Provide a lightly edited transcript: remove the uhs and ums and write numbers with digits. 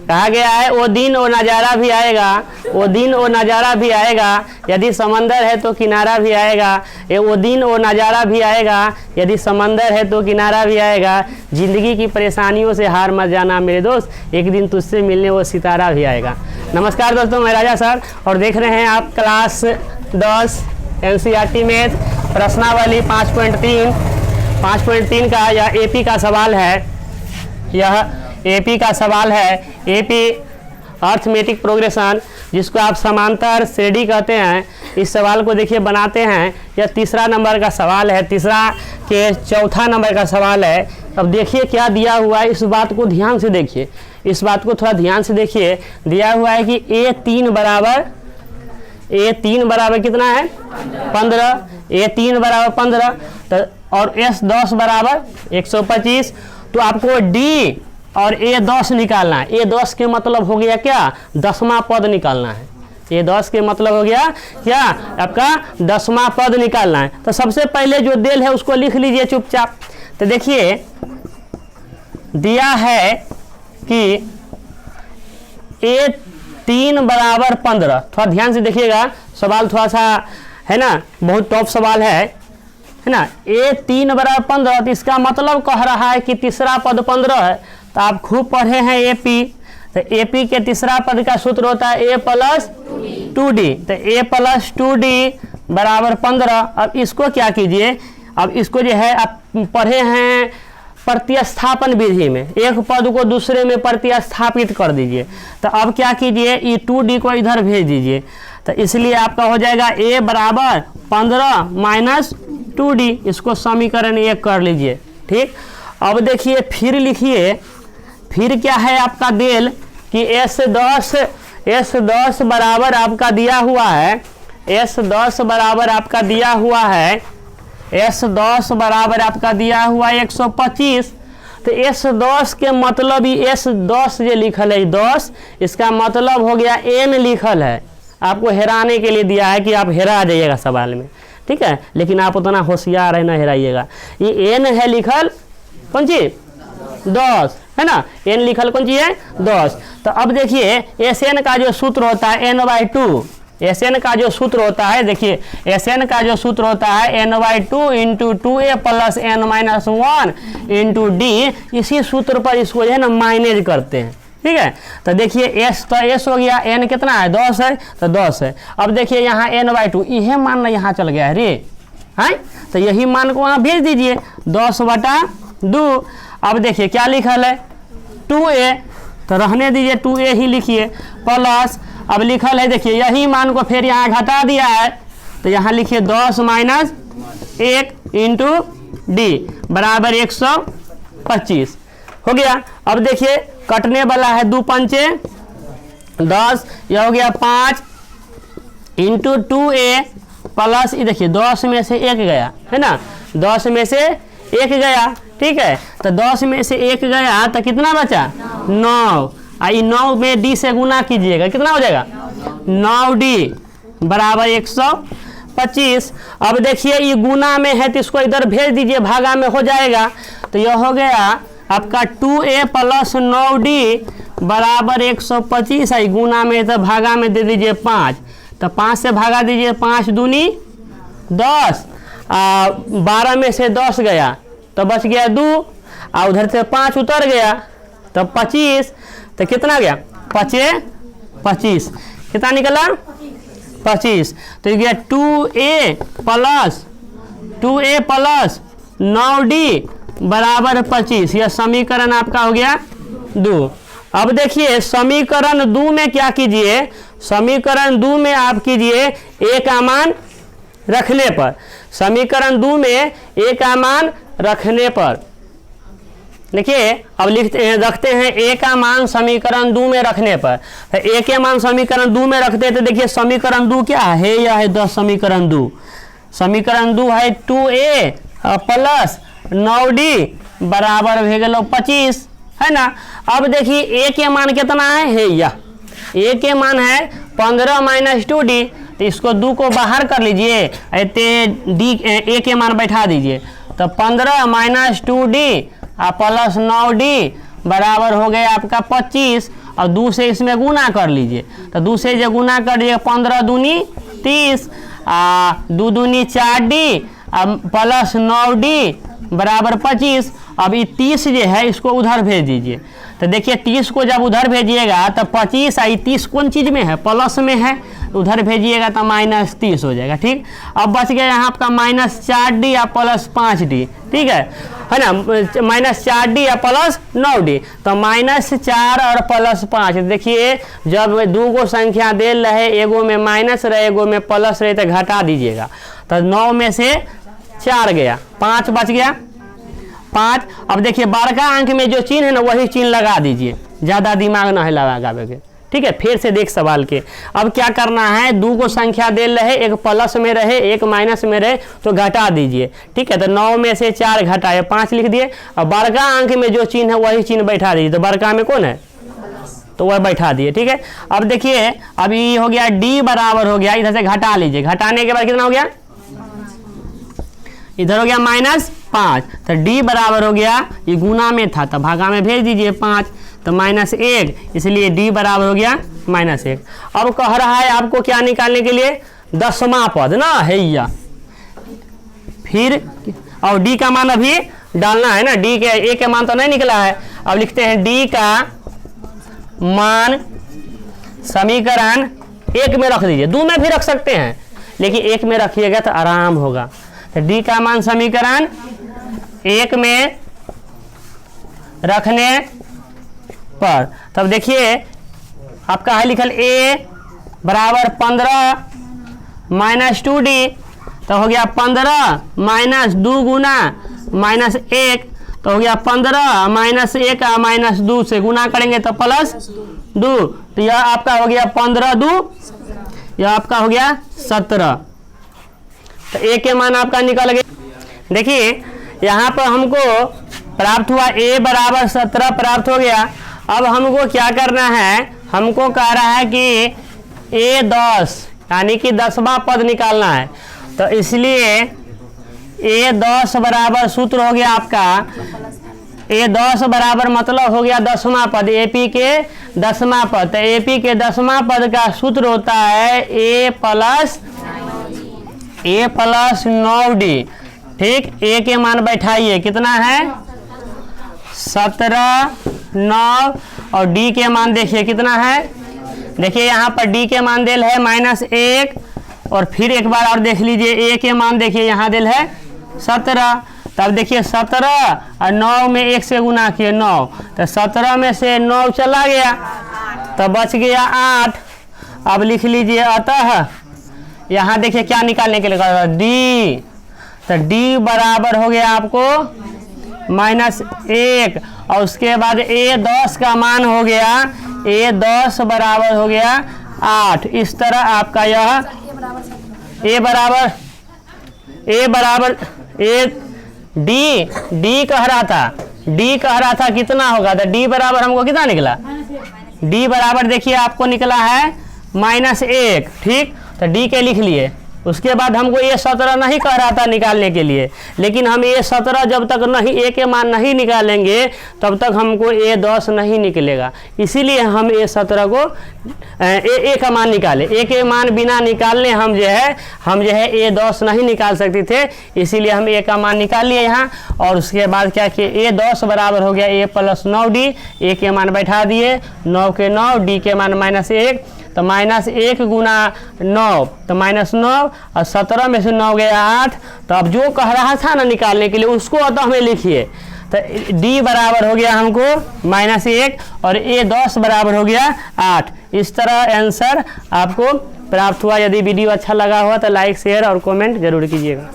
कहा गया है वो दिन वो नज़ारा भी आएगा, वो दिन वो नज़ारा भी आएगा, यदि समंदर है तो किनारा भी आएगा। ये वो दिन वो नज़ारा भी आएगा, यदि समंदर है तो किनारा भी आएगा। ज़िंदगी की परेशानियों से हार मत जाना मेरे दोस्त, एक दिन तुझसे मिलने वो सितारा भी आएगा। नमस्कार दोस्तों, मैं राजा सर और देख रहे हैं आप क्लास 10 NCERT मैथ प्रश्नावली 5.3 का यह AP का सवाल है। यह AP का सवाल है, AP अर्थमेटिक प्रोग्रेशन, जिसको आप समांतर श्रेणी कहते हैं। इस सवाल को देखिए बनाते हैं, यह तीसरा नंबर का सवाल है, तीसरा के चौथा नंबर का सवाल है। अब देखिए क्या दिया हुआ है, इस बात को ध्यान से देखिए, इस बात को थोड़ा ध्यान से देखिए। दिया हुआ है कि A3 बराबर कितना है 15, A3 बराबर 15 तो और S10 बराबर 125। तो आपको D और A10 निकालना है। A10 के मतलब हो गया क्या, 10वां पद निकालना है। A10 के मतलब हो गया क्या, आपका 10वां पद निकालना है। तो सबसे पहले जो देल है उसको लिख लीजिए चुपचाप। तो देखिए दिया है कि A3 बराबर 15, थोड़ा ध्यान से देखिएगा, सवाल थोड़ा सा है ना, बहुत टॉप सवाल है ना। A3 बराबर 15 तो इसका मतलब कह रहा है कि तीसरा पद 15 है। तो आप खूब पढ़े हैं AP, तो AP के तीसरा पद का सूत्र होता है A + 2D। तो A + 2D बराबर 15। अब इसको क्या कीजिए, अब इसको जो है आप पढ़े हैं प्रतिस्थापन विधि में, एक पद को दूसरे में प्रतिस्थापित कर दीजिए। तो अब क्या कीजिए, ये 2D को इधर भेज दीजिए। तो इसलिए आपका हो जाएगा A बराबर 15 - 2D। इसको समीकरण 1 कर लीजिए, ठीक। अब देखिए फिर लिखिए, फिर क्या है आपका देल कि S10 बराबर आपका दिया हुआ है, S10 बराबर आपका दिया हुआ है, S10 बराबर आपका दिया हुआ 125। तो S10 के मतलब ही S10 जो लिखल है 10, इसका मतलब हो गया N लिखल है। आपको हेराने के लिए दिया है कि आप हेरा जाइएगा सवाल में, ठीक है, लेकिन आप उतना होशियार है ना हेराइएगा। ये N है लिखल कौन चीज 10 है ना, N लिखल कौन चीज है 10। तो अब देखिए SN का जो सूत्र होता है N/2, SN का जो सूत्र होता है, देखिए SN का जो सूत्र होता है N/2 × 2A + N - 1 × D। इसी सूत्र पर इसको जो है ना माइनस करते हैं, ठीक है। तो देखिए S तो S हो गया, N कितना है 10 है, तो 10 है। अब देखिए यहाँ N/2 यह मान यहाँ चल गया है रे, है, तो यही मान को वहाँ भेज दीजिए 10/2। अब देखिए क्या लिखल है 2A, तो रहने दीजिए 2A ही लिखिए, प्लस अब लिखल है देखिए यही मान को फिर यहाँ घटा दिया है, तो यहाँ लिखिए 10 - 1 × D बराबर 125 हो गया। अब देखिए कटने वाला है 2 × 5 = 10, यह हो गया 5 × 2A प्लस ये देखिए 10 में से 1 गया है ना, 10 में से 1 गया, ठीक है। तो 10 में से 1 गया तो कितना बचा 9, 9 में D से गुना कीजिएगा, कितना हो जाएगा 9D बराबर 125। अब देखिए ये गुना में है तो इसको इधर भेज दीजिए, भागा में हो जाएगा। तो यह हो गया आपका 2A + 9D बराबर 125 है, गुना में तो भागा में दे दीजिए 5, तो 5 से भागा दीजिए, 5 दूनी 10, 12 में से 10 गया तो बच गया 2, और उधर से 5 उतर गया तो 25, तो कितना गया 25, कितना निकला 25। तो गया 2A + 9D बराबर 25। यह समीकरण आपका हो गया 2। अब देखिए समीकरण 2 में क्या कीजिए, समीकरण 2 में आप कीजिए A का मान रखने पर, समीकरण 2 में A का मान रखने पर देखिए अब लिखते हैं, रखते हैं A का मान समीकरण 2 में रखने पर। तो A के मान समीकरण 2 में रखते हैं तो देखिए समीकरण 2 क्या है, यह है 10 समीकरण 2, समीकरण 2 है 2A + 9D बराबर हो गया 25 है ना। अब देखिए A के मान कितना है यह A के मान है 15 - 2D, तो इसको 2 को बाहर कर लीजिए, A के मान बैठा दीजिए, तो 15 - 2D + 9D बराबर हो गया आपका 25। और 2 से इसमें गुना कर लीजिए। तो 2 से जो गुना कर दीजिएगा 15 दूनी 30, 2 दूनी 4D प्लस 9D बराबर 25। अब ये 30 जो है इसको उधर भेज दीजिए। तो देखिए 30 को जब उधर भेजिएगा तो 25 और 30 कौन चीज़ में है, प्लस में है, उधर भेजिएगा तो -30 हो जाएगा। ठीक, अब बच गया यहाँ आपका -4D या प्लस 5D। ठीक है ना, -4D या प्लस 9D। तो -4 और प्लस 5। देखिए जब 2 गो संख्या देल रहे, एगो में माइनस रहे एगो में प्लस रहे, तो घटा दीजिएगा। तो 9 में से 4 गया, 5 बच गया, 5। अब देखिए बड़का अंक में जो चिन्ह है ना वही चिन्ह लगा दीजिए, ज़्यादा दिमाग ना है लगावे। ठीक है, फिर से देख सवाल के। अब क्या करना है, 2 को संख्या दे रहे, एक प्लस में रहे एक माइनस में रहे, तो घटा दीजिए। ठीक है, तो 9 में से 4 घटाए 5 लिख दिए। और बड़का अंक में जो चिन्ह है वही चिन्ह बैठा दीजिए। तो बड़का में कौन है, तो वह बैठा दिए। ठीक है, अब देखिए अब ये हो गया D बराबर हो गया, इधर से घटा लीजिए। घटाने के बाद कितना हो गया, इधर हो गया -5। तो D बराबर हो गया, ये गुना में था तो भागा में भेज दीजिए 5, तो -1, इसलिए D बराबर हो गया -1। अब कह रहा है आपको क्या निकालने के लिए, 10वां पद ना है या फिर, और D का मान अभी डालना है ना, D के A के मान तो नहीं निकला है। अब लिखते हैं D का मान समीकरण 1 में रख दीजिए, 2 में भी रख सकते हैं लेकिन 1 में रखिएगा तो आराम होगा। तो D का मान समीकरण 1 में रखने पर तब देखिए आपका है लिखल A बराबर 15 -2D। तो हो गया 15 -2 गुना -1, तो हो गया 15 -1 -2 से गुना करेंगे तो +2। तो यह आपका हो गया 15 2, यह आपका हो गया 17। तो A के मान आपका निकल गया। देखिए यहाँ पर हमको प्राप्त हुआ A बराबर 17 प्राप्त हो गया। अब हमको क्या करना है, हमको कह रहा है कि A10 यानी कि 10वां पद निकालना है। तो इसलिए A10 बराबर सूत्र हो गया आपका, A10 बराबर मतलब हो गया 10वां पद, AP के 10वां पद। तो AP के 10वां पद का सूत्र होता है A प्लस 9D। ठीक, A के मान बैठाइए, कितना है 17 9, और D के मान देखिए कितना है। देखिए यहाँ पर D के मान दिल है -1, और फिर एक बार और देख लीजिए A के मान देखिए यहाँ दिल है 17। तब देखिए 17 और 9 में 1 से गुना किए 9, तो 17 में से 9 चला गया तो बच गया 8। अब लिख लीजिए अतः यहाँ देखिए क्या निकालने के लिए कहा D। तो D बराबर हो गया आपको -1, और उसके बाद A10 का मान हो गया, A10 बराबर हो गया 8। इस तरह आपका यह D कह रहा था कितना होगा, तो D बराबर हमको कितना निकला, D बराबर देखिए आपको निकला है -1। ठीक, तो D के लिख लिए। उसके बाद हमको A17 नहीं कह रहा था निकालने के लिए, लेकिन हम A17 जब तक नहीं A के मान नहीं निकालेंगे तब तक हमको A10 नहीं निकलेगा। इसीलिए हम A17 को A का मान निकाले। A के मान बिना निकालने हम जो है A10 नहीं निकाल सकते थे, इसीलिए हम A का मान निकाल लिए यहाँ। और उसके बाद क्या किए, A10 बराबर हो गया A प्लस 9D। A के मान बैठा दिए, 9 के 9, D के मान -1, तो -1 गुना 9 तो -9, और 17 में से 9 गया 8। तो अब जो कह रहा था ना निकालने के लिए उसको अतः में लिखिए। तो D बराबर हो गया हमको -1 और A10 बराबर हो गया 8। इस तरह आंसर आपको प्राप्त हुआ। यदि वीडियो अच्छा लगा हुआ तो लाइक शेयर और कमेंट जरूर कीजिएगा।